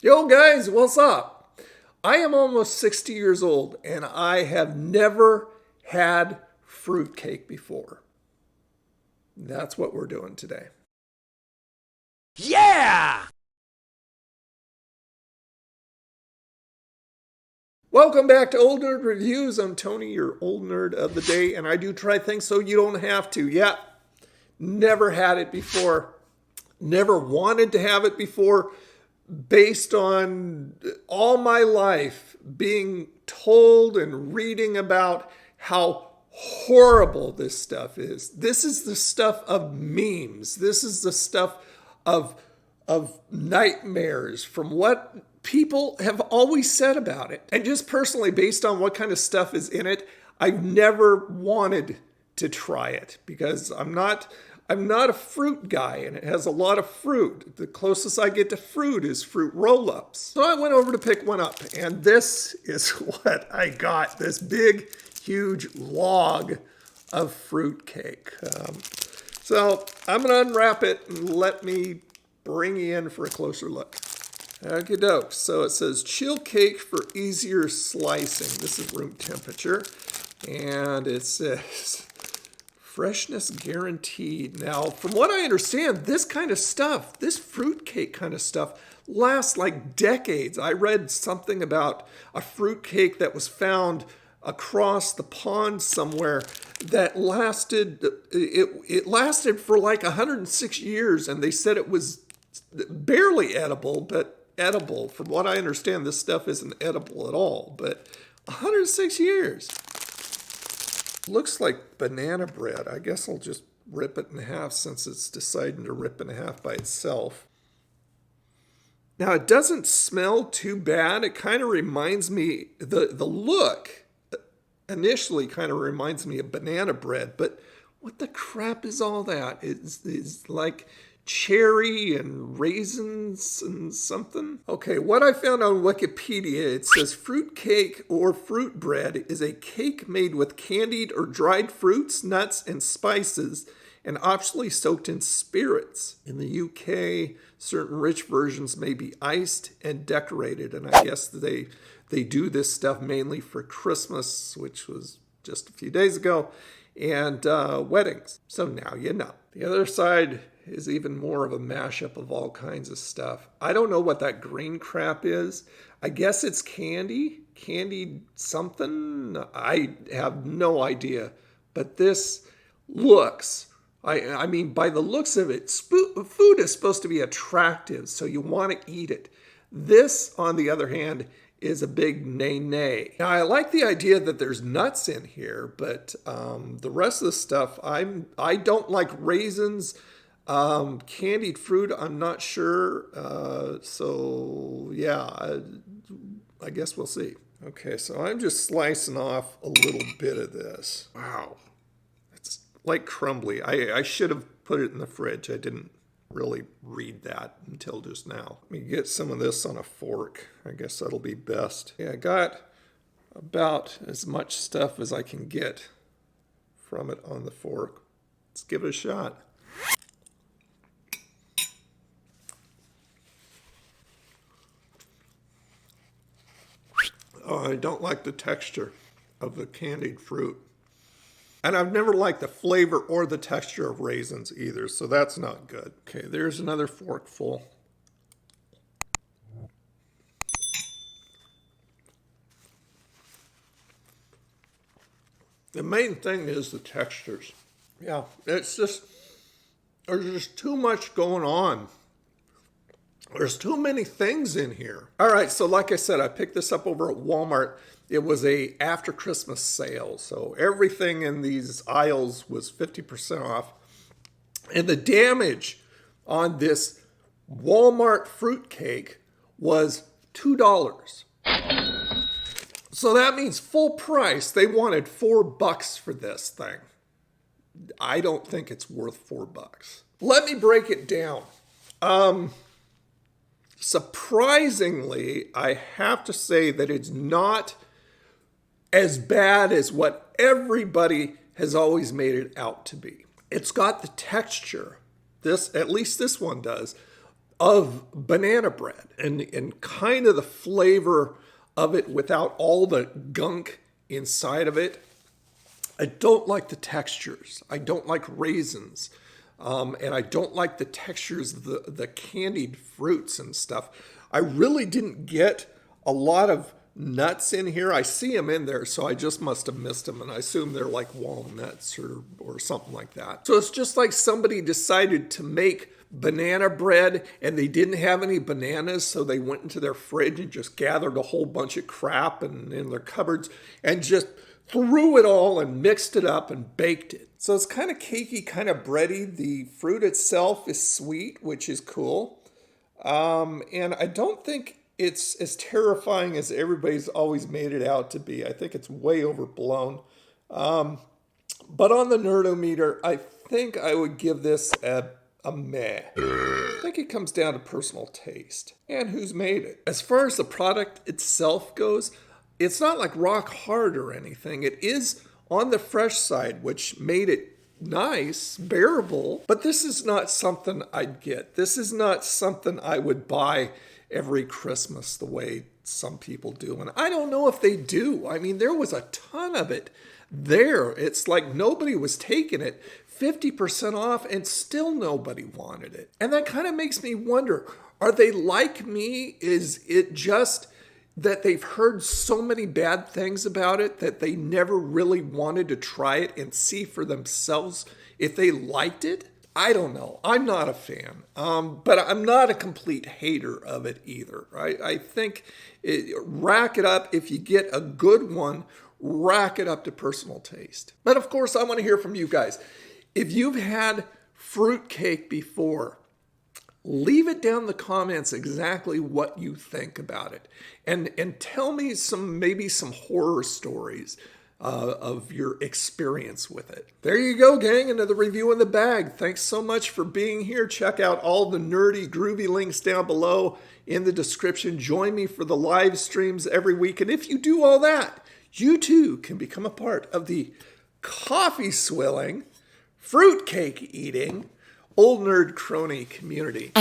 Yo guys, what's up? I am almost 60 years old and I have never had fruitcake before. That's what we're doing today. Yeah! Welcome back to Old Nerd Reviews. I'm Tony, your old nerd of the day, and I do try things so you don't have to. Yeah, never had it before. Never wanted to have it before. Based on all my life being told and reading about how horrible this stuff is. This is the stuff of memes. This is the stuff of nightmares from what people have always said about it. And just personally, based on what kind of stuff is in it, I've never wanted to try it because I'm not a fruit guy, and it has a lot of fruit. The closest I get to fruit is fruit roll-ups. So I went over to pick one up, and this is what I got. This big, huge log of fruitcake. So I'm going to unwrap it and let me bring you in for a closer look. Okie doke. So it says chill cake for easier slicing. This is room temperature. And it says freshness guaranteed. Now, from what I understand, this kind of stuff, this fruitcake kind of stuff, lasts like decades. I read something about a fruitcake that was found across the pond somewhere that lasted, it lasted for like 106 years, and they said it was barely edible, but edible. From what I understand, this stuff isn't edible at all, but 106 years. Looks like banana bread. I guess I'll just rip it in half since it's deciding to rip in half by itself. Now, it doesn't smell too bad. It kind of reminds me, the look initially kind of reminds me of banana bread, but what the crap is all that? It's like cherry and raisins and something. Okay, what I found on Wikipedia, it says fruit cake or fruit bread is a cake made with candied or dried fruits, nuts, and spices, and optionally soaked in spirits. In the UK, certain rich versions may be iced and decorated, and I guess they do this stuff mainly for Christmas, which was just a few days ago, and weddings. So now you know. The other side is even more of a mashup of all kinds of stuff. I don't know what that green crap is. I guess it's candied something. I have no idea. But this looks, I mean, by the looks of it, food is supposed to be attractive, so you want to eat it. This, on the other hand, is a big nay. Now, I like the idea that there's nuts in here, but the rest of the stuff, I don't like raisins. Candied fruit, I'm not sure. So yeah, I guess we'll see. Okay, so I'm just slicing off a little bit of this. Wow, it's like crumbly. I should have put it in the fridge. I didn't really read that until just now. Let me get some of this on a fork. I guess that'll be best. Yeah, I got about as much stuff as I can get from it on the fork. Let's give it a shot. Oh, I don't like the texture of the candied fruit. And I've never liked the flavor or the texture of raisins either, so that's not good. Okay, there's another forkful. The main thing is the textures. Yeah, it's just, there's just too much going on. There's too many things in here. All right, so like I said, I picked this up over at Walmart. It was a after Christmas sale, so everything in these aisles was 50% off. And the damage on this Walmart fruitcake was $2. So that means full price. They wanted $4 for this thing. I don't think it's worth $4. Let me break it down. Surprisingly, I have to say that it's not as bad as what everybody has always made it out to be. It's got the texture, at least this one does, of banana bread and kind of the flavor of it without all the gunk inside of it. I don't like the textures. I don't like raisins. And I don't like the textures of the candied fruits and stuff. I really didn't get a lot of nuts in here. I see them in there, so I just must have missed them. And I assume they're like walnuts or something like that. So it's just like somebody decided to make banana bread and they didn't have any bananas, so they went into their fridge and just gathered a whole bunch of crap in their cupboards and just threw it all and mixed it up and baked it. So it's kind of cakey, kind of bready. The fruit itself is sweet, which is cool. And I don't think it's as terrifying as everybody's always made it out to be. I think it's way overblown. But on the nerdometer, I think I would give this a meh. I think it comes down to personal taste and who's made it. As far as the product itself goes, it's not like rock hard or anything. It is on the fresh side, which made it nice, bearable, but this is not something I'd get. This is not something I would buy every Christmas the way some people do. And I don't know if they do. I mean, there was a ton of it there. It's like nobody was taking it, 50% off, and still nobody wanted it. And that kind of makes me wonder, are they like me? Is it just that they've heard so many bad things about it that they never really wanted to try it and see for themselves if they liked it? I don't know. I'm not a fan, but I'm not a complete hater of it either. I think rack it up. If you get a good one, rack it up to personal taste. But of course, I want to hear from you guys. If you've had fruitcake before, leave it down in the comments exactly what you think about it. And tell me maybe some horror stories of your experience with it. There you go, gang. Another review in the bag. Thanks so much for being here. Check out all the nerdy, groovy links down below in the description. Join me for the live streams every week. And if you do all that, you too can become a part of the coffee swilling, fruitcake eating, old nerd crony community.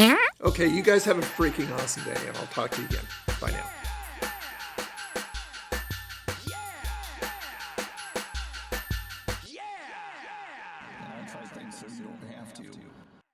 Okay, you guys have a freaking awesome day, and I'll talk to you again. Bye now.